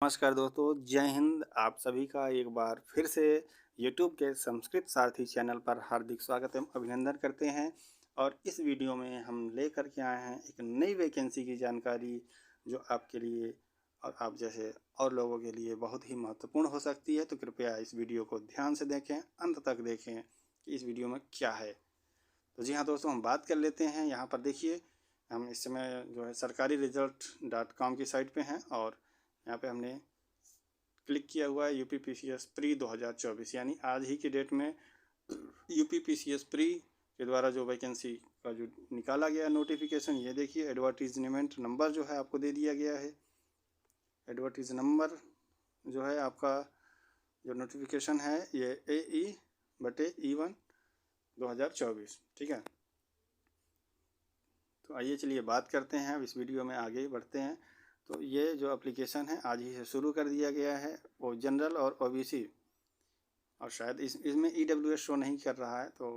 नमस्कार दोस्तों, जय हिंद। आप सभी का एक बार फिर से YouTube के संस्कृत सारथी चैनल पर हार्दिक स्वागत एवं अभिनंदन करते हैं। और इस वीडियो में हम लेकर के आए हैं एक नई वैकेंसी की जानकारी, जो आपके लिए और आप जैसे और लोगों के लिए बहुत ही महत्वपूर्ण हो सकती है। तो कृपया इस वीडियो को ध्यान से देखें, अंत तक देखें कि इस वीडियो में क्या है। तो जी हाँ दोस्तों, हम बात कर लेते हैं। यहाँ पर देखिए, हम इस समय जो है सरकारी रिजल्ट.com की साइट पे हैं और यहाँ पे हमने क्लिक किया हुआ है UPPCS प्री 2024, यानी आज ही की डेट में UPPCS प्री के द्वारा जो वैकेंसी का जो निकाला गया नोटिफिकेशन, ये देखिए एडवर्टीजमेंट नंबर जो है आपको दे दिया गया है। एडवर्टीज नंबर जो है आपका जो नोटिफिकेशन है ये AE/E1 2024, ठीक है। तो आइए चलिए बात करते हैं, अब इस वीडियो में आगे बढ़ते हैं। तो ये जो एप्लीकेशन है आज ही से शुरू कर दिया गया है, वो जनरल और OBC, और शायद इसमें EWS शो नहीं कर रहा है। तो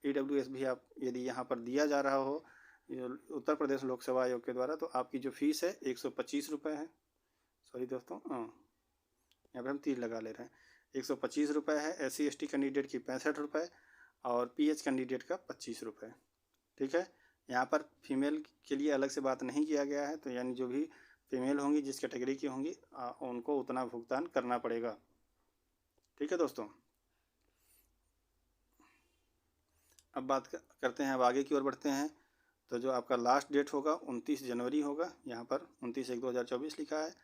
EWS भी आप यदि यहाँ पर दिया जा रहा हो उत्तर प्रदेश लोक सेवा आयोग के द्वारा, तो आपकी जो फीस है 125 रुपये है। सॉरी दोस्तों, यहाँ पर हम 3 लगा ले रहे हैं। 125 रुपये है। SC/ST कैंडिडेट की 65 रुपये और PH कैंडिडेट का 25 रुपये, ठीक है। यहाँ पर फीमेल के लिए अलग से बात नहीं किया गया है। तो यानी जो भी फीमेल होंगी, जिस कैटेगरी की होंगी, उनको उतना भुगतान करना पड़ेगा, ठीक है दोस्तों। अब बात करते हैं, अब आगे की ओर बढ़ते हैं। तो जो आपका लास्ट डेट होगा 29 जनवरी होगा। यहाँ पर 29/1/2024 लिखा है।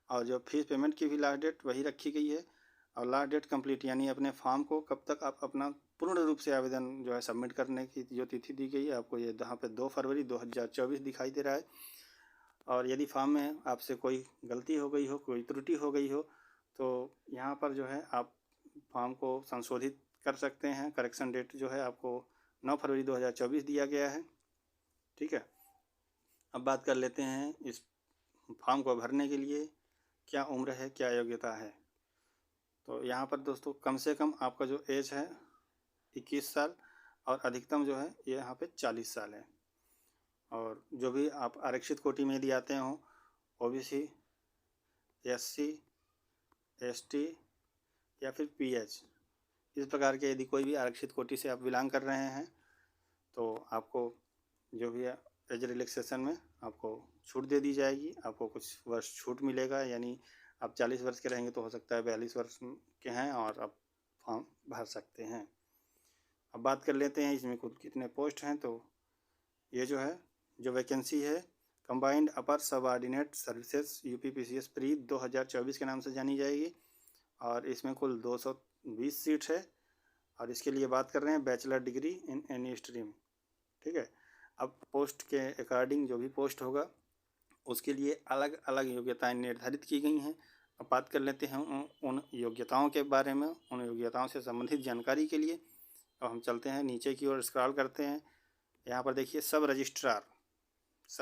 और जो फीस पेमेंट की भी लास्ट डेट वही रखी गई है। और लास्ट डेट कंप्लीट, यानी अपने फॉर्म को कब तक आप अपना पूर्ण रूप से आवेदन जो है सबमिट करने की जो तिथि दी गई है आपको, ये यहाँ पे 2 फरवरी 2024 दिखाई दे रहा है। और यदि फॉर्म में आपसे कोई गलती हो गई हो, कोई त्रुटि हो गई हो, तो यहाँ पर जो है आप फॉर्म को संशोधित कर सकते हैं। करेक्शन डेट जो है आपको 9 फरवरी 2024 दिया गया है, ठीक है। अब बात कर लेते हैं इस फॉर्म को भरने के लिए क्या उम्र है, क्या योग्यता है। तो यहाँ पर दोस्तों कम से कम आपका जो एज है 21 साल और अधिकतम जो है ये यहाँ पे 40 साल है। और जो भी आप आरक्षित कोटि में यदि आते हों, OBC, SC, ST या फिर PH, इस प्रकार के यदि कोई भी आरक्षित कोटि से आप बिलोंग कर रहे हैं, तो आपको जो भी एज रिलैक्सेशन में आपको छूट दे दी जाएगी। आपको कुछ वर्ष छूट मिलेगा, यानी आप 40 वर्ष के रहेंगे तो हो सकता है 42 वर्ष के हैं और आप फॉर्म भर सकते हैं। अब बात कर लेते हैं इसमें कुल कितने पोस्ट हैं। तो ये जो है जो वैकेंसी है कंबाइंड अपर सबऑर्डिनेट सर्विसेज UPPCS प्री 2024 के नाम से जानी जाएगी। और इसमें कुल 220 सीट है। और इसके लिए बात कर रहे हैं bachelor degree in any stream, ठीक है। अब पोस्ट के अकॉर्डिंग जो भी पोस्ट होगा उसके लिए अलग अलग योग्यताएं निर्धारित की गई हैं। अब बात कर लेते हैं उन योग्यताओं के बारे में, उन योग्यताओं से संबंधित जानकारी के लिए। अब हम चलते हैं नीचे की ओर, स्क्रॉल करते हैं। यहाँ पर देखिए सब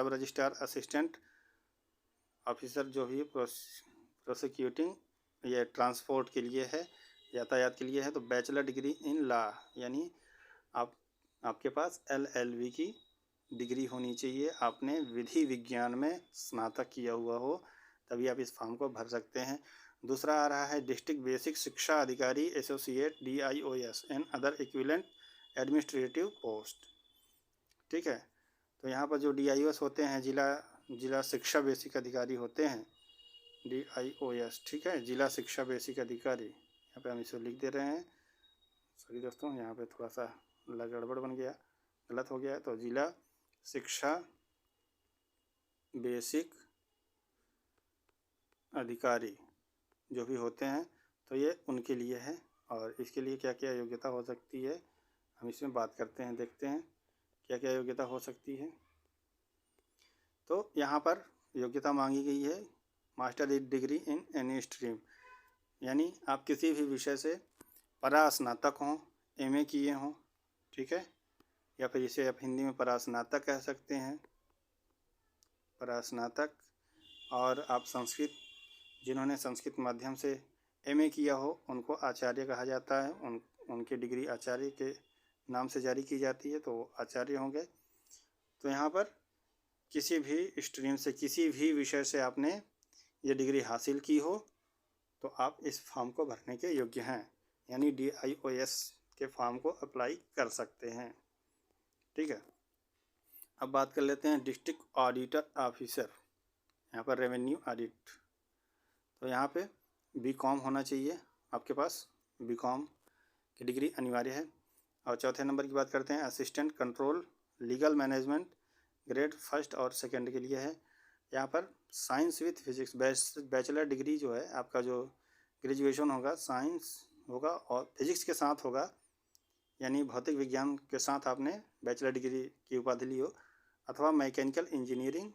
रजिस्ट्रार असिस्टेंट ऑफिसर जो भी प्रोसिक्यूटिंग, ये ट्रांसपोर्ट के लिए है, यातायात के लिए है। तो बैचलर डिग्री इन लॉ, यानी आपके पास LLB की डिग्री होनी चाहिए। आपने विधि विज्ञान में स्नातक किया हुआ हो, तभी आप इस फॉर्म को भर सकते हैं। दूसरा आ रहा है डिस्ट्रिक्ट बेसिक शिक्षा अधिकारी associate DIOS and other equivalent administrative post, ठीक है। तो यहाँ पर जो DIOS होते हैं, जिला शिक्षा बेसिक अधिकारी होते हैं, DIOS, ठीक है, जिला शिक्षा बेसिक अधिकारी। यहाँ पे हम इसे लिख दे रहे हैं। सॉरी दोस्तों, यहाँ पे थोड़ा सा गड़बड़ बन गया, गलत हो गया। तो जिला शिक्षा बेसिक अधिकारी जो भी होते हैं, तो ये उनके लिए है। और इसके लिए क्या क्या योग्यता हो सकती है हम इसमें बात करते हैं, देखते हैं क्या क्या योग्यता हो सकती है। तो यहाँ पर योग्यता मांगी गई है master degree in any stream, यानी आप किसी भी विषय से परास्नातक हों, MA किए हों, ठीक है, या फिर इसे आप हिंदी में परास्नातक कह सकते हैं, परास्नातक। और आप जिन्होंने संस्कृत माध्यम से MA किया हो उनको आचार्य कहा जाता है। उनकी डिग्री आचार्य के नाम से जारी की जाती है, तो आचार्य होंगे। तो यहाँ पर किसी भी स्ट्रीम से, किसी भी विषय से आपने ये डिग्री हासिल की हो तो आप इस फॉर्म को भरने के योग्य हैं, यानी DIOS के फॉर्म को अप्लाई कर सकते हैं। ठीक है, अब बात कर लेते हैं डिस्ट्रिक्ट ऑडिटर ऑफिसर, यहाँ पर रेवेन्यू ऑडिट। तो यहाँ पे BCom होना चाहिए आपके पास, BCom की डिग्री अनिवार्य है। और चौथे नंबर की बात करते हैं assistant control legal management, grade 1 और 2 के लिए है। यहाँ पर science with physics bachelor degree जो है आपका, जो ग्रेजुएशन होगा साइंस होगा और फिजिक्स के साथ होगा, यानी भौतिक विज्ञान के साथ आपने बैचलर डिग्री की उपाधि ली हो, अथवा मैकेनिकल इंजीनियरिंग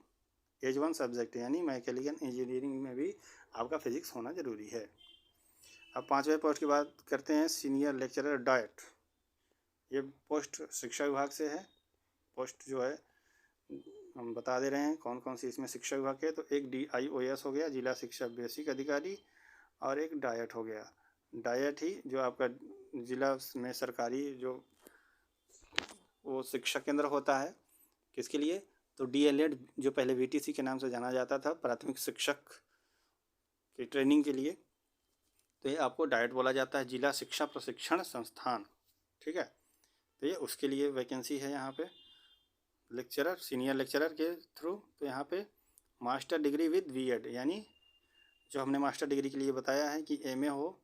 एज 1 सब्जेक्ट, यानी मैकेनिकल इंजीनियरिंग में भी आपका फिजिक्स होना जरूरी है। अब 5वें पोस्ट की बात करते हैं सीनियर लेक्चरर डाइट। ये पोस्ट शिक्षा विभाग से है। पोस्ट जो है हम बता दे रहे हैं कौन कौन सी इसमें शिक्षा विभाग के, तो एक DIOS हो गया, जिला शिक्षा बेसिक अधिकारी, और एक डाइट हो गया। डाइट ही जो आपका जिला में सरकारी जो वो शिक्षा केंद्र होता है, किसके लिए, तो DLED जो पहले VTC के नाम से जाना जाता था, प्राथमिक शिक्षक की ट्रेनिंग के लिए, तो ये आपको डाइट बोला जाता है, जिला शिक्षा प्रशिक्षण संस्थान। ठीक है, तो ये उसके लिए वैकेंसी है यहाँ पे लेक्चरर, सीनियर लेक्चरर के थ्रू। तो यहाँ पे मास्टर डिग्री विद BEd, यानी जो हमने मास्टर डिग्री के लिए बताया है कि MA हो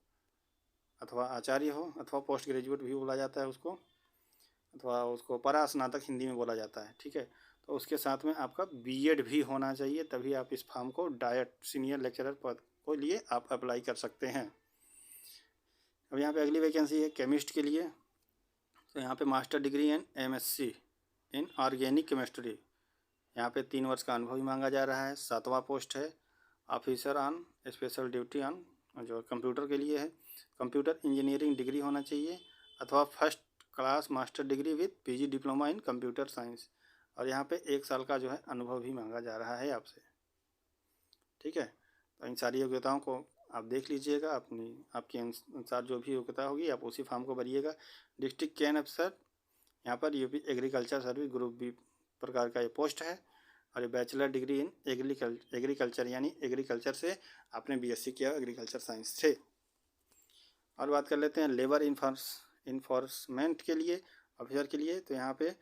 अथवा आचार्य हो, अथवा पोस्ट ग्रेजुएट भी बोला जाता है उसको, अथवा उसको परा स्नातक हिंदी में बोला जाता है। ठीक है, तो उसके साथ में आपका BEd भी होना चाहिए, तभी आप इस फॉर्म को डाइट सीनियर लेक्चरर पद को लिए आप अप्लाई कर सकते हैं। अब यहाँ पे अगली वैकेंसी है केमिस्ट के लिए। तो यहाँ पे master degree and MSc in organic chemistry, यहाँ पे 3 वर्ष का अनुभव ही मांगा जा रहा है। 7वां पोस्ट है officer on special duty on, जो कंप्यूटर के लिए है। कंप्यूटर इंजीनियरिंग डिग्री होना चाहिए, अथवा first class master degree with PG diploma in computer science, और यहाँ पे 1 साल का जो है अनुभव भी मांगा जा रहा है आपसे। ठीक है, तो इन सारी योग्यताओं को आप देख लीजिएगा, आपके अनुसार जो भी योग्यता होगी आप उसी फॉर्म को भरिएगा। डिस्ट्रिक्ट कैन अफसर, यहाँ पर UP agriculture service group B प्रकार का ये पोस्ट है, और ये बैचलर डिग्री इन एग्रीकल्चर, यानी एग्रीकल्चर से आपने BSc किया एग्रीकल्चर साइंस से। और बात कर लेते हैं लेबर इन्फोर्समेंट के लिए ऑफिसर के लिए। तो यहाँ पे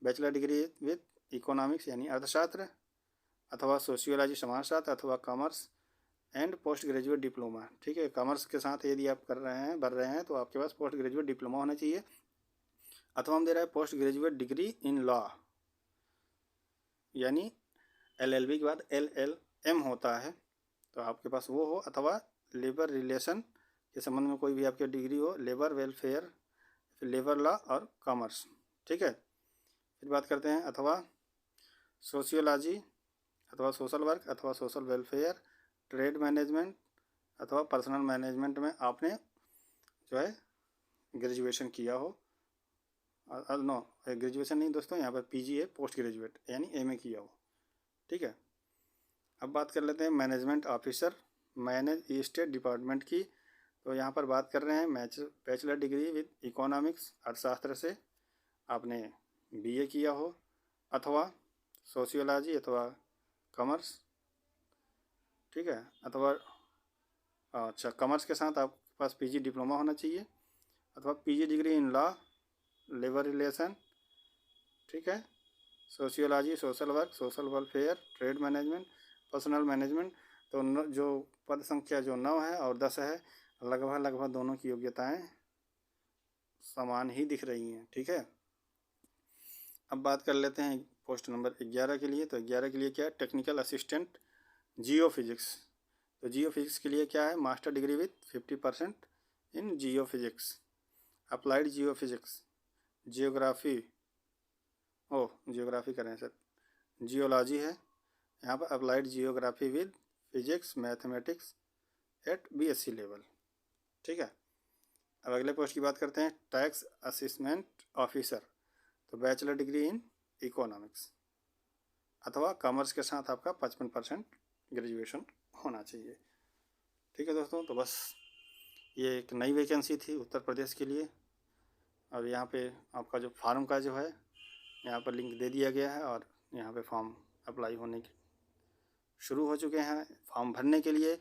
बैचलर डिग्री विद इकोनॉमिक्स यानी अर्थशास्त्र, अथवा सोशियोलॉजी समाजशास्त्र, अथवा commerce and post graduate diploma. ठीक है, कॉमर्स के साथ यदि आप भर रहे हैं तो आपके पास पोस्ट ग्रेजुएट डिप्लोमा होना चाहिए, अथवा हम दे रहे हैं post graduate degree in law, यानी LLB के बाद LLM होता है, तो आपके पास वो हो, अथवा लेबर रिलेशन के संबंध में कोई भी आपकी डिग्री हो, लेबर वेलफेयर, लेबर लॉ और कॉमर्स। ठीक है, फिर बात करते हैं अथवा सोशियोलॉजी, अथवा सोशल वर्क, अथवा सोशल वेलफेयर, ट्रेड मैनेजमेंट, अथवा पर्सनल मैनेजमेंट में आपने जो है ग्रेजुएशन किया हो। नो, ग्रेजुएशन नहीं दोस्तों, यहाँ पर PG है, पोस्ट ग्रेजुएट यानी MA किया हो। ठीक है, अब बात कर लेते हैं management officer, manage state department की। तो यहाँ पर बात कर रहे हैं बैचलर डिग्री विद इकोनॉमिक्स अर्थशास्त्र से आपने BA किया हो, अथवा सोशियोलॉजी अथवा कॉमर्स। ठीक है, अथवा अच्छा कॉमर्स के साथ आपके पास PG डिप्लोमा होना चाहिए, अथवा PG degree in law, labour relation. ठीक है, sociology, social work, social welfare, trade management, personal management. तो जो पद संख्या जो 9 है और 10 है, लगभग दोनों की योग्यताएं समान ही दिख रही हैं। ठीक है, अब बात कर लेते हैं पोस्ट नंबर 11 के लिए। तो 11 के लिए क्या है, टेक्निकल असिस्टेंट जियो फिजिक्स। तो जियो फिजिक्स के लिए क्या है, master degree with 50% in Jio physics, applied Jio physics, geography कर रहे हैं सर, जियोलॉजी है यहाँ पर, applied geography with physics mathematics eight BSc level. ठीक है, अब अगले पोस्ट की बात करते हैं टैक्स असिस्मेंट ऑफिसर। तो बैचलर डिग्री इन इकोनॉमिक्स, अथवा कॉमर्स के साथ आपका 55% ग्रेजुएशन होना चाहिए। ठीक है दोस्तों, तो बस ये एक नई वैकेंसी थी उत्तर प्रदेश के लिए। अब यहाँ पे आपका जो फार्म का जो है यहाँ पर लिंक दे दिया गया है, और यहाँ पे फॉर्म अप्लाई होने की शुरू हो चुके हैं फॉर्म भरने के लिए।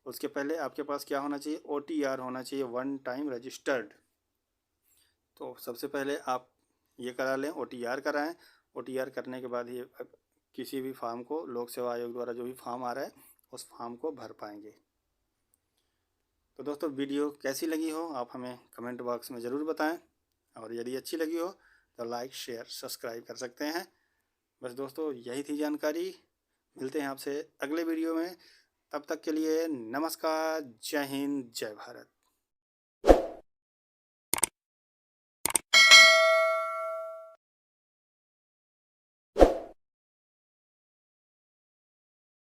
उसके पहले आपके पास क्या होना चाहिए, OTR होना चाहिए, वन टाइम रजिस्टर्ड। तो सबसे पहले आप ये करा लें, OTR कराएं। OTR करने के बाद ही किसी भी फॉर्म को लोक सेवा आयोग द्वारा जो भी फॉर्म आ रहा है उस फॉर्म को भर पाएंगे। तो दोस्तों वीडियो कैसी लगी हो आप हमें कमेंट बॉक्स में ज़रूर बताएं, और यदि अच्छी लगी हो तो लाइक शेयर सब्सक्राइब कर सकते हैं। बस दोस्तों यही थी जानकारी। मिलते हैं आपसे अगले वीडियो में, तब तक के लिए नमस्कार, जय हिंद, जय भारत।